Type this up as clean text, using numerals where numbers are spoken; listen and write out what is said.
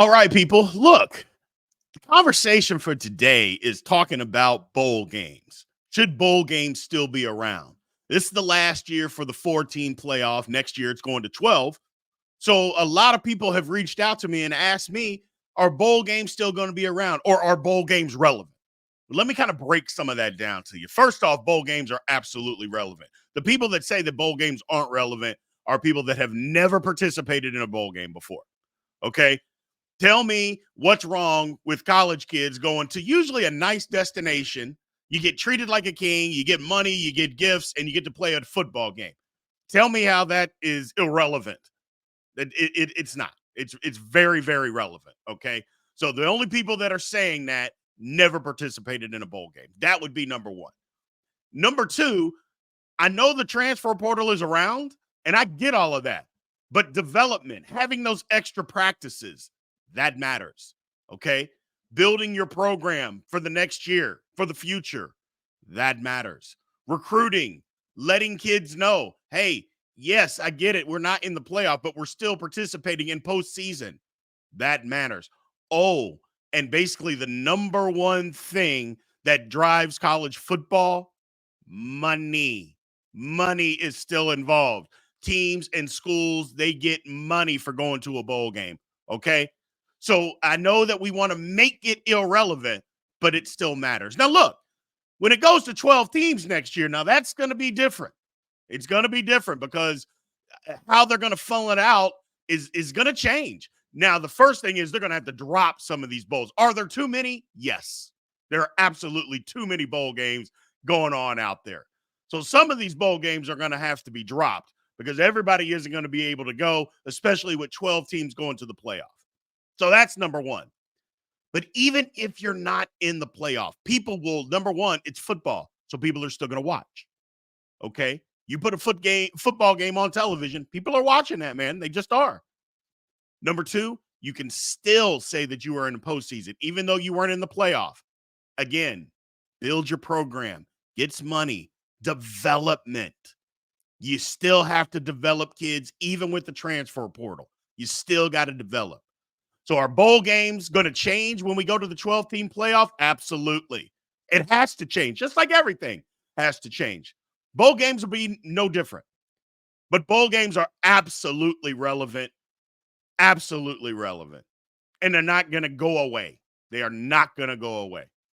All right, people. Look, the conversation for today is talking about bowl games. Should bowl games still be around? This is the last year for the 14 playoff. Next year, it's going to 12. So a lot of people have reached out to me and asked me, are bowl games still going to be around or are bowl games relevant? Let me kind of break some of that down to you. First off, bowl games are absolutely relevant. The people that say that bowl games aren't relevant are people that have never participated in a bowl game before. Okay. Tell me what's wrong with college kids going to usually a nice destination. You get treated like a king, you get money, you get gifts, and you get to play a football game. Tell me how that is irrelevant. It's not. It's very, very relevant. Okay. So the only people that are saying that never participated in a bowl game. That would be number one. Number two, I know the transfer portal is around, and I get all of that. But development, having those extra practices, that matters. Okay. Building your program for the next year, for the future, that matters. Recruiting, letting kids know, hey, yes, I get it. We're not in the playoff, but we're still participating in postseason. That matters. Oh, and basically the number one thing that drives college football, money. Money is still involved. Teams and schools, they get money for going to a bowl game. Okay. So I know that we want to make it irrelevant, but it still matters. Now, look, when it goes to 12 teams next year, now that's going to be different. It's going to be different because how they're going to funnel it out is going to change. Now, the first thing is they're going to have to drop some of these bowls. Are there too many? Yes. There are absolutely too many bowl games going on out there. So some of these bowl games are going to have to be dropped because everybody isn't going to be able to go, especially with 12 teams going to the playoff. So that's number one. But even if you're not in the playoff, people will, number one, it's football. So people are still going to watch. Okay. You put a football game on television, people are watching that, man. They just are. Number two, you can still say that you were in the postseason, even though you weren't in the playoff. Again, build your program, gets money, development. You still have to develop kids, even with the transfer portal. You still got to develop. So are bowl games going to change when we go to the 12-team playoff? Absolutely. It has to change, just like everything has to change. Bowl games will be no different. But bowl games are absolutely relevant. Absolutely relevant. And they're not going to go away. They are not going to go away.